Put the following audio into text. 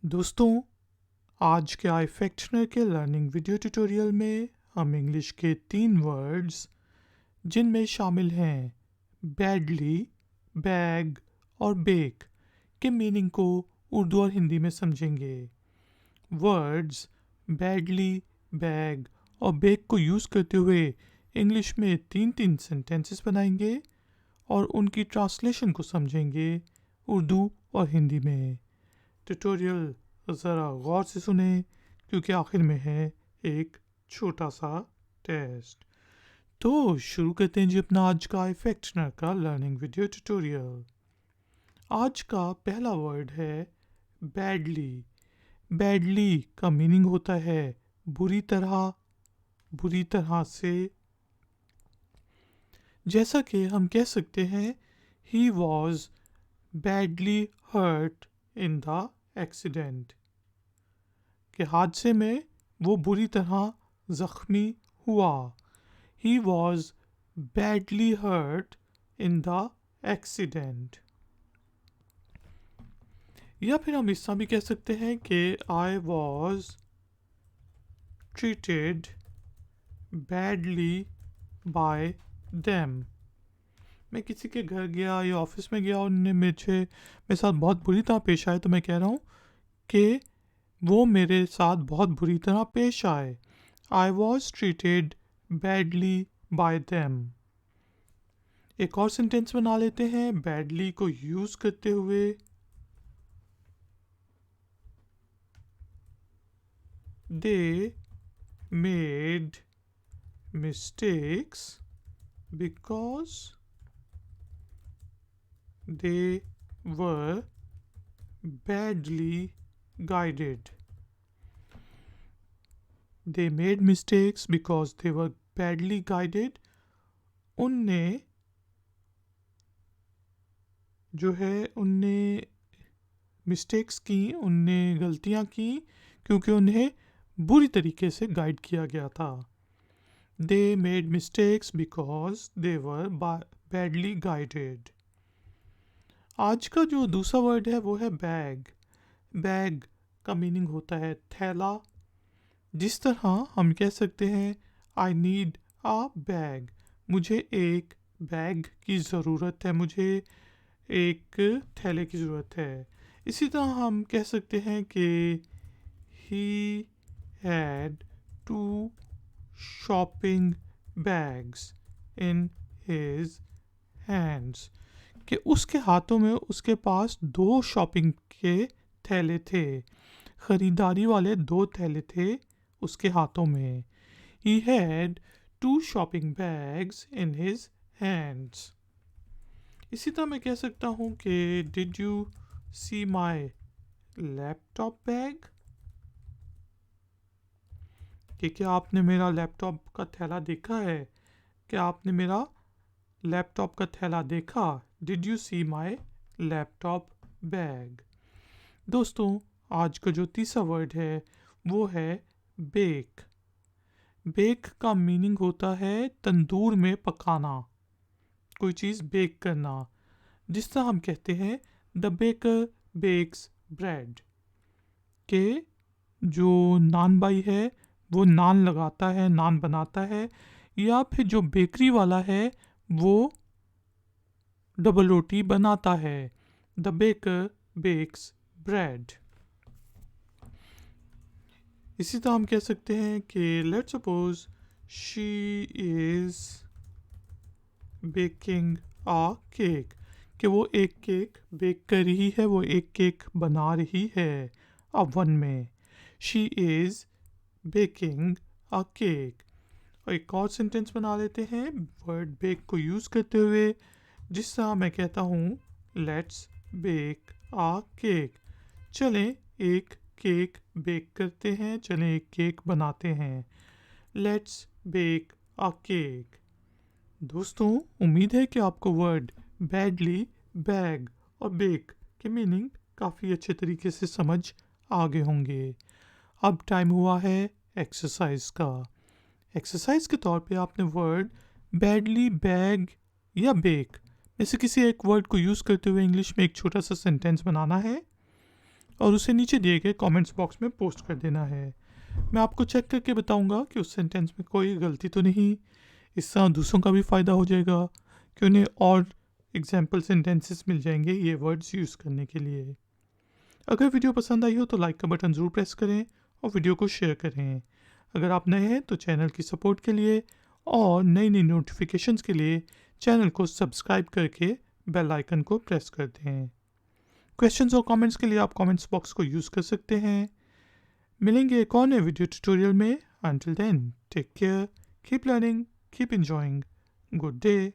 दोस्तों, आज के iFactioner के लर्निंग वीडियो ट्यूटोरियल में हम इंग्लिश के 3 वर्ड्स जिनमें शामिल हैं बैडली, बैग और बेक के मीनिंग को उर्दू और हिंदी में समझेंगे। वर्ड्स बैडली, बैग और बेक को यूज़ करते हुए इंग्लिश में 3-3 सेंटेंसेस बनाएंगे और उनकी ट्रांसलेशन को समझेंगे उर्दू और हिंदी में। ट्यूटोरियल ज़रा गौर से सुने क्योंकि आखिर में है एक छोटा सा टेस्ट। तो शुरू करते हैं जी अपना आज का iFactioner का लर्निंग वीडियो ट्यूटोरियल। आज का पहला वर्ड है बैडली। बैडली का मीनिंग होता है बुरी तरह से। जैसा कि हम कह सकते हैं he was badly hurt in the accident, के हादसे में वो बुरी तरह ज़ख्मी हुआ। He was badly hurt in the accident. या फिर हम इसका भी कह सकते हैं कि I was treated badly by them. मैं किसी के घर गया या ऑफिस में गया और उन्होंने मेरे साथ बहुत बुरी तरह पेश आए, तो मैं कह रहा हूँ कि वो मेरे साथ बहुत बुरी तरह पेश आए। आई was treated badly by them. एक और सेंटेंस बना लेते हैं बैडली को यूज़ करते हुए। They made mistakes because they were badly guided. They made mistakes because they were badly guided. उनने मिस्टेक्स की, उनने गलतियाँ की क्योंकि उन्हें बुरी तरीके से गाइड किया गया था। They made mistakes because they were badly guided. आज का जो दूसरा वर्ड है वो है बैग। बैग का मीनिंग होता है थैला। जिस तरह हम कह सकते हैं आई नीड आ बैग, मुझे एक बैग की ज़रूरत है, मुझे एक थैले की ज़रूरत है। इसी तरह हम कह सकते हैं कि he had 2 shopping bags in his hands, कि उसके हाथों में उसके पास 2 शॉपिंग के थैले थे, ख़रीदारी वाले 2 थैले थे उसके हाथों में। He had 2 shopping bags in his hands. इसी तरह मैं कह सकता हूँ कि Did you see my laptop bag? कि क्या आपने मेरा लैपटॉप का थैला देखा है? क्या आपने मेरा लैपटॉप का थैला देखा? Did you see my laptop bag? दोस्तों, आज का जो तीसरा वर्ड है वो है बेक। बेक का मीनिंग होता है तंदूर में पकाना, कोई चीज़ बेक करना। जिस तरह हम कहते हैं द बेकर बेक्स ब्रेड, के जो नान बाई है वो नान लगाता है, नान बनाता है, या फिर जो बेकरी वाला है वो डबल रोटी बनाता है। The baker bakes bread. इसी तरह हम कह सकते हैं कि let's suppose she is baking a cake, कि वो एक केक बेक कर रही है, वो एक केक बना रही है ओवन में। She is baking a cake. और एक और सेंटेंस बना लेते हैं वर्ड बेक को यूज़ करते हुए। जिस तरह मैं कहता हूँ लेट्स बेक आ केक, चलें एक केक बेक करते हैं, चलें एक केक बनाते हैं। Let's bake a cake. दोस्तों, उम्मीद है कि आपको वर्ड बैडली, बैग और बेक के मीनिंग काफ़ी अच्छे तरीके से समझ आ गए होंगे। अब टाइम हुआ है एक्सरसाइज का। एक्सरसाइज के तौर पे आपने वर्ड बैडली, बैग या बेक में से किसी एक वर्ड को यूज़ करते हुए इंग्लिश में एक छोटा सा सेंटेंस बनाना है और उसे नीचे दिए गए कमेंट्स बॉक्स में पोस्ट कर देना है। मैं आपको चेक करके बताऊंगा कि उस सेंटेंस में कोई गलती तो नहीं। इससे दूसरों का भी फ़ायदा हो जाएगा कि उन्हें और एग्जाम्पल सेंटेंसेस मिल जाएंगे ये वर्ड्स यूज़ करने के लिए। अगर वीडियो पसंद आई हो तो लाइक का बटन ज़रूर प्रेस करें और वीडियो को शेयर करें। अगर आप नए हैं तो चैनल की सपोर्ट के लिए और नई नई नोटिफिकेशंस के लिए चैनल को सब्सक्राइब करके बेल आइकन को प्रेस कर दें। क्वेश्चंस और कमेंट्स के लिए आप कमेंट्स बॉक्स को यूज़ कर सकते हैं। मिलेंगे एक और नए वीडियो ट्यूटोरियल में। Until then, take care, keep learning, keep enjoying. Good day.